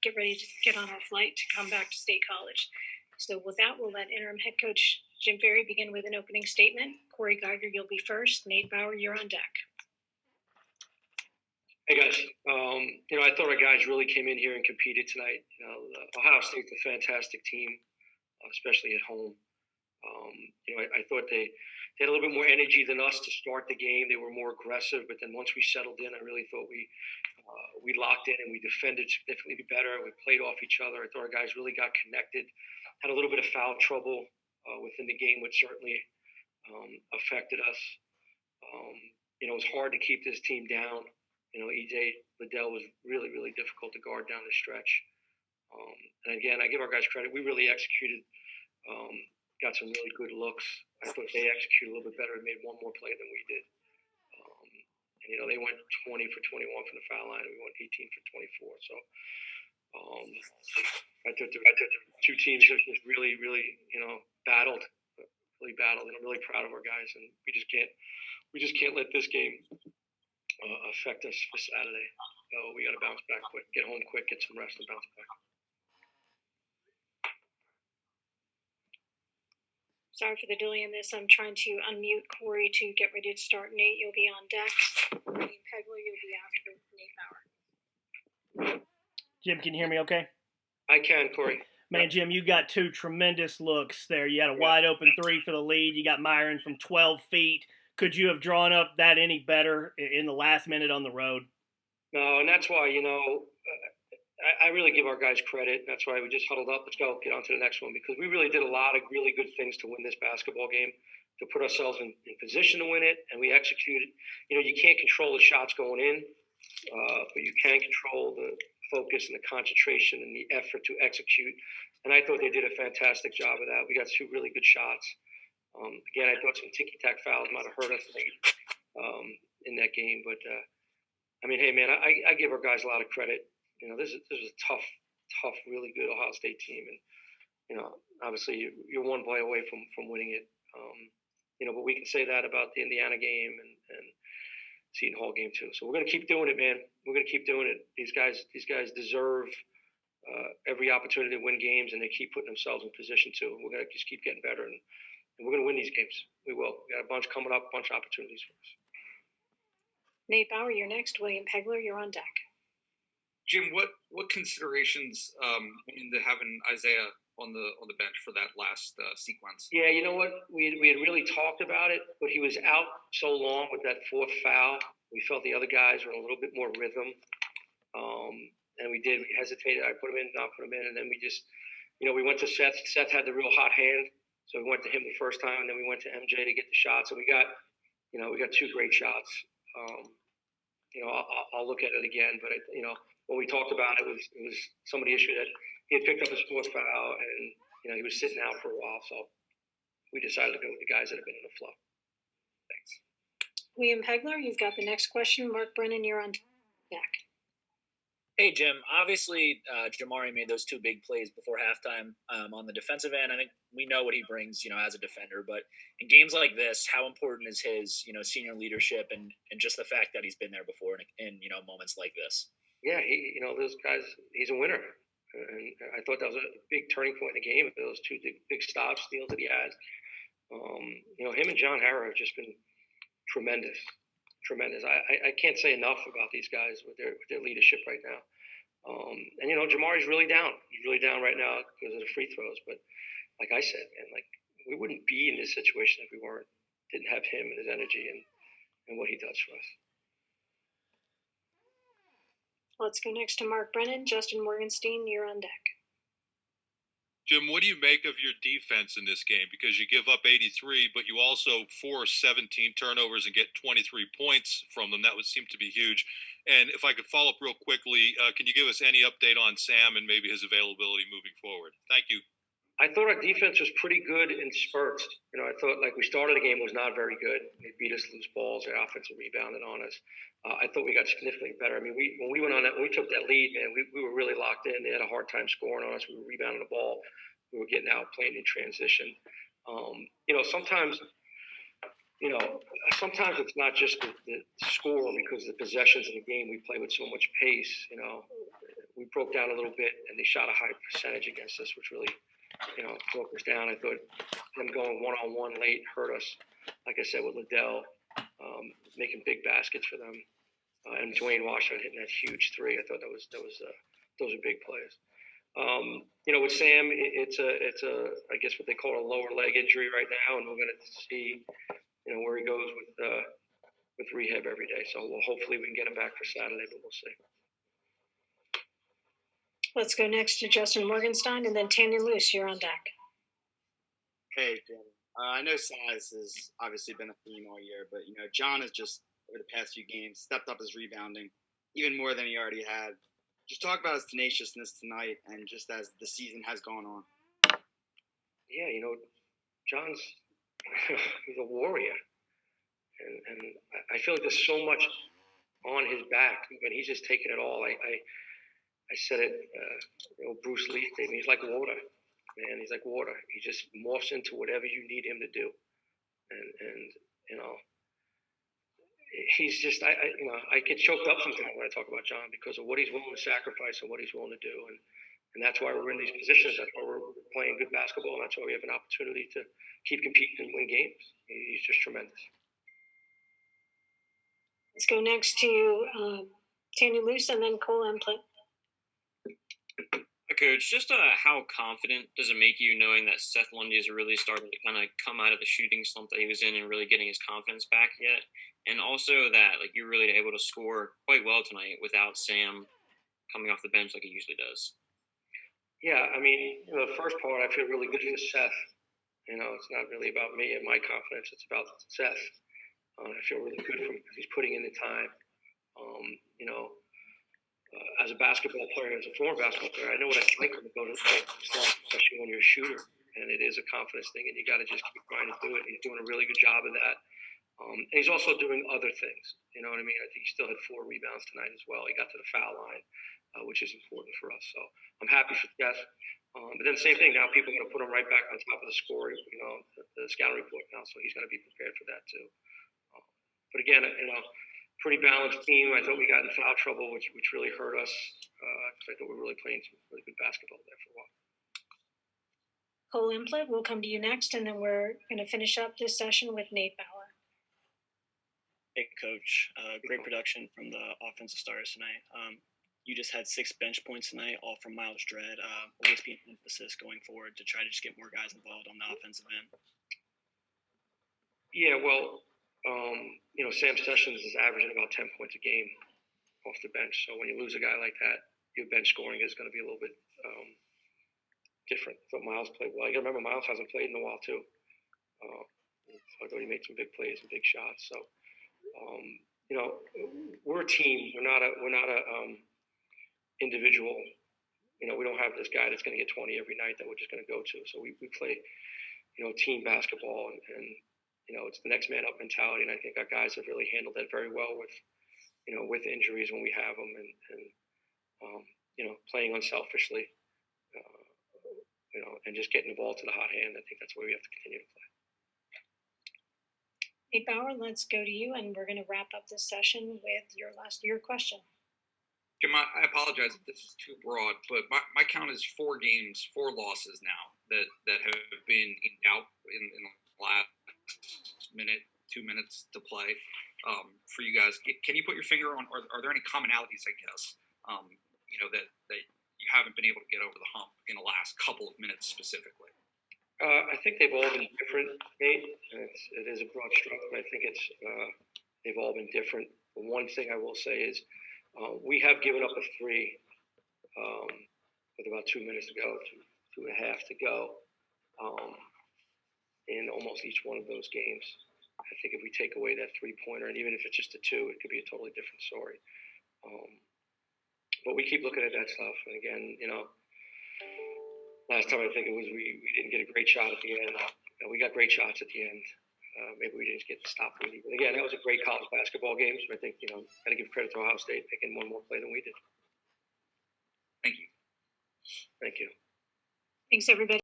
get ready to get on a flight to come back to State College. So with that, we'll let interim head coach Jim Ferry begin with an opening statement. Corey Geiger, you'll be first. Nate Bauer, you're on deck. Hey guys, I thought our guys really came in here and competed tonight. Ohio State's a fantastic team, especially at home. I thought they had a little bit more energy than us to start the game. They were more aggressive, but then once we settled in, I really thought we locked in and we defended significantly better. We played off each other. I thought our guys really got connected. Had a little bit of foul trouble within the game, which certainly affected us. It was hard to keep this team down. EJ Liddell was really, really difficult to guard down the stretch. And again, I give our guys credit. We really executed, got some really good looks. I thought they executed a little bit better and made one more play than we did. They went 20 for 21 from the foul line, and we went 18 for 24. So I thought the two teams just really, really, battled, and I'm really proud of our guys. And we just can't let this game affect us for Saturday. So we got to bounce back quick, get home quick, get some rest, and bounce back. Sorry for the delay in this. I'm trying to unmute Corey to get ready to start. Nate, you'll be on deck. William Pegler, you'll be after Nate Bauer. Jim, can you hear me okay? I can, Corey. Man, Jim, you got two tremendous looks there. You had a wide open three for the lead. You got Myron from 12 feet. Could you have drawn up that any better in the last minute on the road? No, and that's why, I really give our guys credit. That's why we just huddled up. Let's go, get on to the next one, because we really did a lot of really good things to win this basketball game, to put ourselves in position to win it, and we executed. You can't control the shots going in, but you can control the focus and the concentration and the effort to execute. And I thought they did a fantastic job of that. We got two really good shots. Again, I thought some ticky-tack fouls might have hurt us late in that game. But, hey, man, I give our guys a lot of credit. This is a tough, really good Ohio State team. And, obviously you're one play away from winning it. But we can say that about the Indiana game and Seton Hall game too. So we're going to keep doing it, man. We're going to keep doing it. These guys deserve every opportunity to win games, and they keep putting themselves in position too. We're going to just keep getting better, and we're going to win these games. We will. We got a bunch coming up, a bunch of opportunities for us. Nate Bauer, you're next. William Pegler, you're on deck. Jim, what considerations into having Isaiah on the bench for that last sequence? Yeah, you know what? We had really talked about it, but he was out so long with that fourth foul. We felt the other guys were in a little bit more rhythm, and we did. We hesitated. I put him in, not put him in, and then we just, we went to Seth. Seth had the real hot hand, so we went to him the first time, and then we went to MJ to get the shots, and we got two great shots. I'll look at it again, but when we talked about it, it was some of the issue that he had picked up his fourth foul, and he was sitting out for a while. So we decided to go with the guys that have been in the flow. Thanks. William Pegler, you've got the next question. Mark Brennan, you're on deck. Hey, Jim. Obviously, Jamari made those two big plays before halftime on the defensive end. I think we know what he brings, as a defender. But in games like this, how important is his, senior leadership and just the fact that he's been there before in moments like this? Yeah, those guys, he's a winner. And I thought that was a big turning point in the game. Those two big stop steals that he had. Him and John Harrow have just been tremendous. I can't say enough about these guys with their leadership right now. And Jamari's really down. He's really down right now because of the free throws. But like I said, man, we wouldn't be in this situation if we didn't have him and his energy and what he does for us. Let's go next to Mark Brennan. Justin Morgenstein, you're on deck. Jim, what do you make of your defense in this game? Because you give up 83, but you also force 17 turnovers and get 23 points from them. That would seem to be huge. And if I could follow up real quickly, can you give us any update on Sam and maybe his availability moving forward? Thank you. I thought our defense was pretty good in spurts. I thought we started the game was not very good. They beat us loose balls. Their offensive rebounded on us. I thought we got significantly better. When we went on that, when we took that lead, man, we were really locked in. They had a hard time scoring on us. We were rebounding the ball. We were getting out, playing in transition. Sometimes it's not just the score because of the possessions in the game. We play with so much pace. we broke down a little bit, and they shot a high percentage against us, which really, broke us down. I thought them going one-on-one late hurt us. Like I said, with Liddell, making big baskets for them, and Dwayne Washington hitting that huge three. I thought those are big plays. With Sam, it's a I guess what they call a lower leg injury right now, and we're going to see, where he goes with rehab every day. So hopefully we can get him back for Saturday, but we'll see. Let's go next to Justin Morgenstein, and then Tanya Luce, you're on deck. Hey, Jim. I know size has obviously been a theme all year, but, John has just, over the past few games, stepped up his rebounding even more than he already had. Just talk about his tenaciousness tonight and just as the season has gone on. Yeah, John's he's a warrior. And I feel like there's so much on his back, and he's just taking it all. I said it, Bruce Lee statement, he's like water, man. He's like water. He just morphs into whatever you need him to do. And he's just, I get choked up sometimes when I talk about John because of what he's willing to sacrifice and what he's willing to do. And that's why we're in these positions. That's why we're playing good basketball. And that's why we have an opportunity to keep competing and win games. He's just tremendous. Let's go next to Tanya Luce and then Cole Emplett. Coach, just how confident does it make you knowing that Seth Lundy is really starting to kind of come out of the shooting slump that he was in and really getting his confidence back yet? And also that you're really able to score quite well tonight without Sam coming off the bench like he usually does. Yeah, I mean, the first part, I feel really good for Seth. It's not really about me and my confidence. It's about Seth. I feel really good for him because he's putting in the time. As a basketball player, as a former basketball player, I know what it's like to go to the slump, especially when you're a shooter. And it is a confidence thing, and you got to just keep trying to do it. He's doing a really good job of that. And he's also doing other things. You know what I mean? I think he still had 4 rebounds tonight as well. He got to the foul line, which is important for us. So I'm happy for Seth. But then same thing, now people are going to put him right back on top of the score, the scouting report now. So he's going to be prepared for that too. But again, pretty balanced team. I thought we got in foul trouble, which really hurt us. I thought we were really playing some really good basketball there for a while. Cole Emplett, we'll come to you next, and then we're going to finish up this session with Nate Bauer. Hey, Coach. Great production from the offensive starters tonight. You just had 6 bench points tonight, all from Miles Dredd. Will this be an emphasis going forward to try to just get more guys involved on the offensive end? Yeah, well, Sam Sessions is averaging about 10 points a game off the bench. So when you lose a guy like that, your bench scoring is going to be a little bit different. So Miles played well. You got to remember, Miles hasn't played in a while too. So I thought he made some big plays and big shots. So we're a team. We're not a individual. We don't have this guy that's going to get 20 every night that we're just going to go to. So we play, team basketball and it's the next man up mentality, and I think our guys have really handled that very well with injuries when we have them, and playing unselfishly, and just getting the ball to the hot hand. I think that's where we have to continue to play. Nate Bauer, let's go to you, and we're going to wrap up this session with your question. Jim, I apologize if this is too broad, but my count is 4 games, 4 losses now that have been in doubt in the last minute, 2 minutes to play for you guys. Can you put your finger on, are there any commonalities, I guess, that you haven't been able to get over the hump in the last couple of minutes specifically? I think they've all been different, Nate. It is a broad stroke, but I think they've all been different. The one thing I will say is we have given up a 3 with about 2 minutes to go, 2.5 to go. In almost each one of those games. I think if we take away that 3-pointer, and even if it's just a 2, it could be a totally different story. But we keep looking at that stuff. And again, last time I think it was we didn't get a great shot at the end. We got great shots at the end. Maybe we didn't get the stop we needed. But again, that was a great college basketball game. So I think, got to give credit to Ohio State making one more play than we did. Thank you. Thank you. Thanks, everybody.